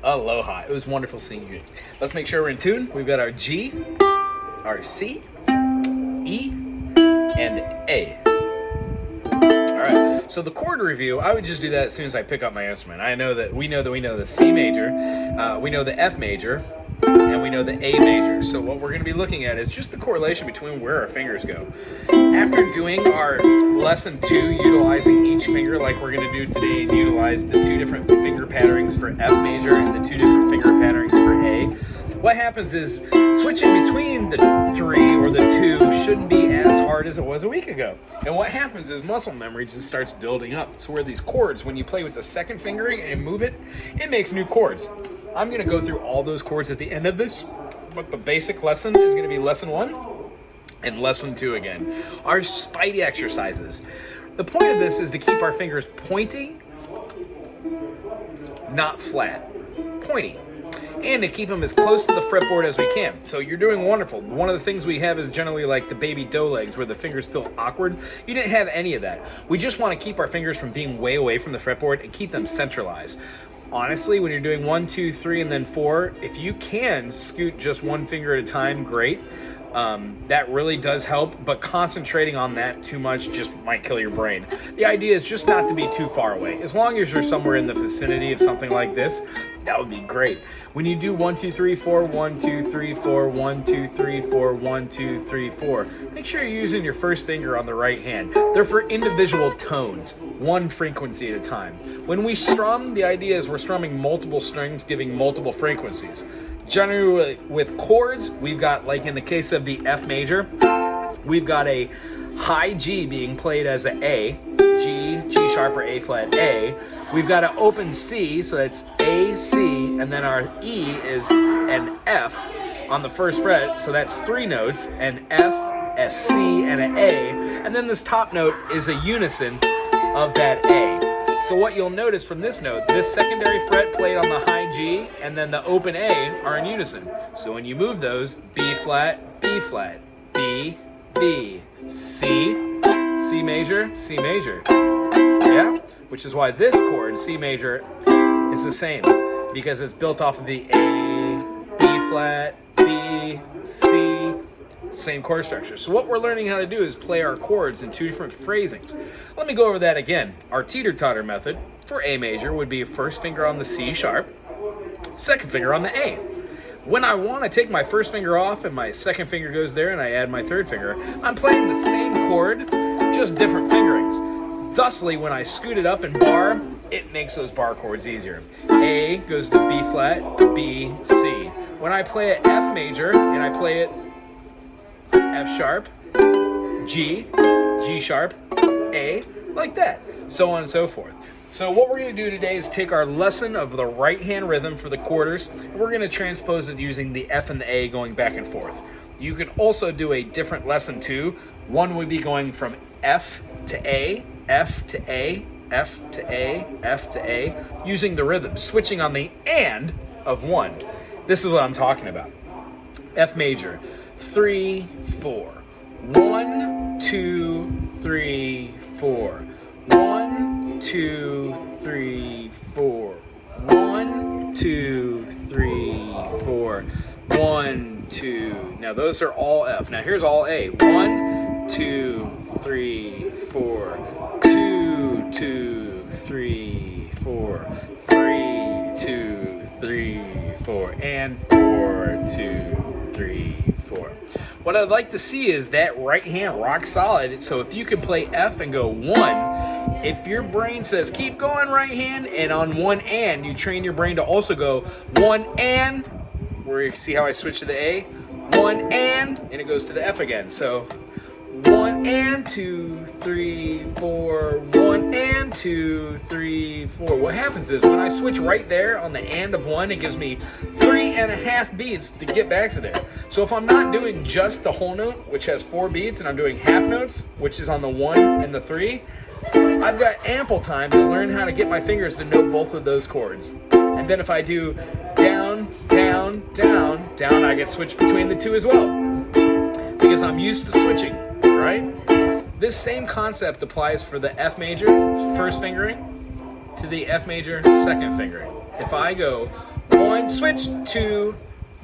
Aloha. It was wonderful seeing you. Let's make sure we're in tune. We've got our G, our C, E, and A. All right. So the chord review, I would just do that as soon as I pick up my instrument. We know the C major, we know the F major, and we know the A major. So what we're going to be looking at is just the correlation between where our fingers go. After doing our lesson 2, utilizing each finger like we're going to do today, and utilize the 2 different finger patterns for F major and the 2 different finger patterns for A, what happens is switching between the 3 or the 2 shouldn't be as hard as it was a week ago. And what happens is muscle memory just starts building up. So where these chords, when you play with the second fingering and move it, it makes new chords. I'm going to go through all those chords at the end of this, but the basic lesson is going to be lesson 1 and lesson 2 again. Our spidey exercises. The point of this is to keep our fingers pointing, not flat, pointing, and to keep them as close to the fretboard as we can. So you're doing wonderful. One of the things we have is generally like the baby doe legs where the fingers feel awkward. You didn't have any of that. We just want to keep our fingers from being way away from the fretboard and keep them centralized. Honestly, when you're doing 1, 2, 3, and then 4, if you can scoot just one finger at a time, great. That really does help, but concentrating on that too much just might kill your brain. The idea is just not to be too far away. As long as you're somewhere in the vicinity of something like this, that would be great. When you do 1, 2, 3, 4, 1, 2, 3, 4, 1, 2, 3, 4, 1, 2, 3, 4, make sure you're using your first finger on the right hand. They're for individual tones, one frequency at a time. When we strum, the idea is we're strumming multiple strings, giving multiple frequencies. Generally with chords, we've got, like in the case of the F major, we've got a high G being played as an A, G, G sharp or A flat A. We've got an open C, so that's A, C, and then our E is an F on the first fret, so that's 3 notes, an F, a C, and an A, and then this top note is a unison of that A. So what you'll notice from this note, this secondary fret played on the high G and then the open A are in unison. So when you move those, B flat, B flat, B, B, C, C major, C major. Yeah? Which is why this chord, C major, is the same because it's built off of the A, B flat, B, C, same chord structure. So what we're learning how to do is play our chords in 2 different phrasings. Let me go over that again. Our teeter-totter method for A major would be first finger on the C sharp, second finger on the A. When I want to take my first finger off and my second finger goes there and I add my third finger, I'm playing the same chord, just different fingerings. Thusly, when I scoot it up and bar, it makes those bar chords easier. A goes to B flat, B, C. When I play it F major and I play it F sharp, G, G sharp, A, like that, so on and so forth. So what we're going to do today is take our lesson of the right hand rhythm for the quarters, and we're going to transpose it using the F and the A going back and forth. You can also do a different lesson too. One would be going from F to A, F to A, F to A, F to A, using the rhythm, switching on the and of 1. This is what I'm talking about. F major. 3, 4. 1, 2, 3, 4. 1, 2, 3, 4. 1, 2, 3, 4. 1, 2. Now those are all F. Now here's all A. 1, 2, 3, 4. 2, 2, 3, 4. 3, 2, 3, 4. And 4, 2, 3, 4. What I'd like to see is that right hand rock solid. So if you can play F and go 1, if your brain says keep going right hand, and on 1 and, you train your brain to also go 1 and, where you see how I switch to the A, 1 and it goes to the F again. So 1 and 2, 3, 4, 1 and 2, 3, 4. What happens is when I switch right there on the and of 1, it gives me 3.5 beats to get back to there. So if I'm not doing just the whole note, which has 4 beats, and I'm doing half notes, which is on the 1 and the 3, I've got ample time to learn how to get my fingers to know both of those chords. And then if I do down, down, down, down, I get switched between the 2 as well, because I'm used to switching. Right? This same concept applies for the F major first fingering to the F major second fingering. If I go 1, switch, 2,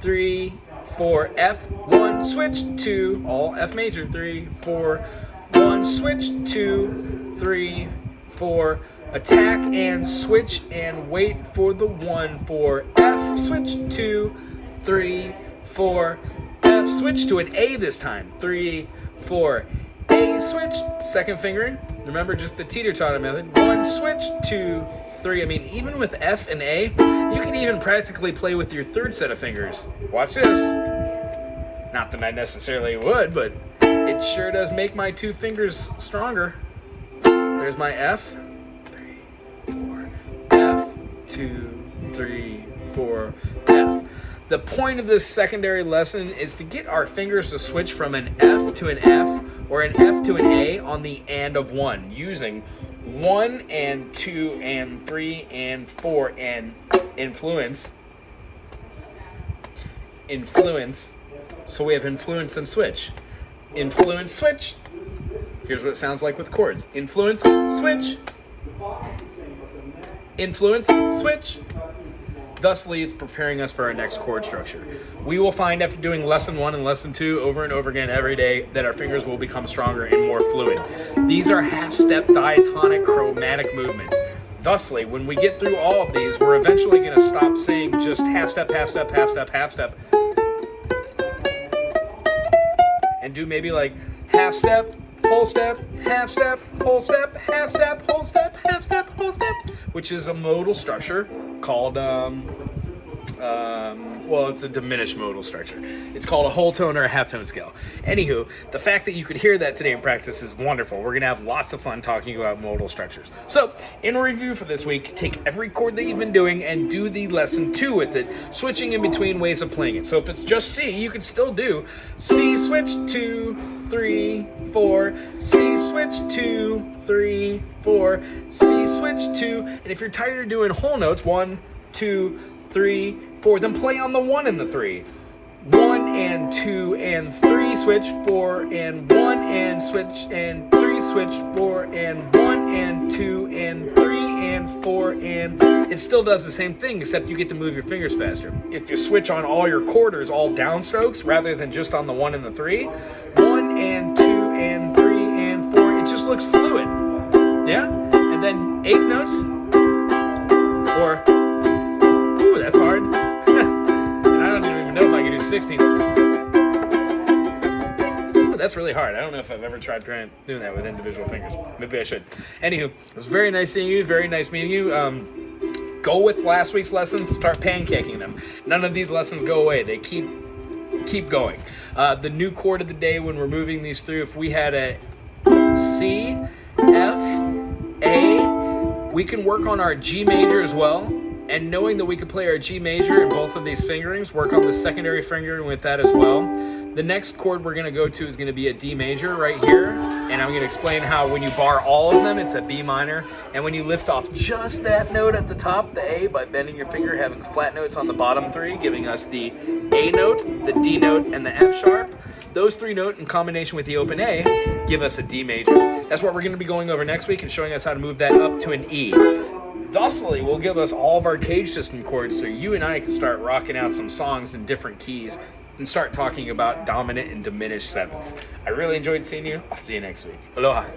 3, 4, F, 1, switch, 2, all F major, 3, 4, 1, switch, 2, 3, 4, attack and switch and wait for the 1, 4, F, switch, 2, 3, 4, F, switch to an A this time, 3, 4, A, switch, second fingering, remember just the teeter-totter method, 1, switch, 2, 3, I mean, even with F and A, you can even practically play with your third set of fingers. Watch this. Not that I necessarily would, but it sure does make my 2 fingers stronger. There's my F, 3, 4, F, 2, 3, 4, F. The point of this secondary lesson is to get our fingers to switch from an F to an F or an F to an A on the and of 1 using 1 and 2 and 3 and 4 and influence. So we have influence and switch. Influence, switch. Here's what it sounds like with chords. Influence, switch. Influence, switch. Thusly, it's preparing us for our next chord structure. We will find after doing lesson 1 and lesson 2 over and over again every day that our fingers will become stronger and more fluid. These are half-step diatonic chromatic movements. Thusly, when we get through all of these, we're eventually going to stop saying just half-step, half-step, half-step, half-step, and do maybe like half-step, whole step, half-step, whole step, half-step, whole step, half-step, whole step, which is a modal structure called, well, it's a diminished modal structure. It's called a whole tone or a half tone scale. Anywho, the fact that you could hear that today in practice is wonderful. We're going to have lots of fun talking about modal structures. So, in review for this week, take every chord that you've been doing and do the lesson 2 with it, switching in between ways of playing it. So if it's just C, you could still do C, switch, 2, 3, 4, C, switch, 2, 3, 4, C, switch, 2, and if you're tired of doing whole notes, 1, 2, 3, 4, then play on the 1 and the 3. 1 and 2 and 3, switch, 4 and 1 and switch and 3, switch, 4 and 1 and 2 and 3 and 4 and it still does the same thing except you get to move your fingers faster. If you switch on all your quarters, all downstrokes, rather than just on the 1 and the 3, 1 and 2 and 3 and 4, it just looks fluid. Yeah? And then 8th notes, or, ooh, that's hard. And I don't even know if I can do 16th. Ooh, that's really hard. I don't know if I've ever tried doing that with individual fingers. Maybe I should. Anywho, it was very nice seeing you, very nice meeting you. Go with last week's lessons, start pancaking them. None of these lessons go away. They keep going. The new chord of the day when we're moving these through, if we had a C, F, A, we can work on our G major as well, and knowing that we could play our G major in both of these fingerings, work on the secondary fingering with that as well. The next chord we're going to go to is going to be a D major right here, and I'm going to explain how when you bar all of them, it's a B minor, and when you lift off just that note at the top, the A, by bending your finger, having flat notes on the bottom 3, giving us the A note, the D note, and the F sharp. Those 3 notes in combination with the open A give us a D major. That's what we're going to be going over next week and showing us how to move that up to an E. Thusly, will give us all of our cage system chords so you and I can start rocking out some songs in different keys and start talking about dominant and diminished sevenths. I really enjoyed seeing you. I'll see you next week. Aloha.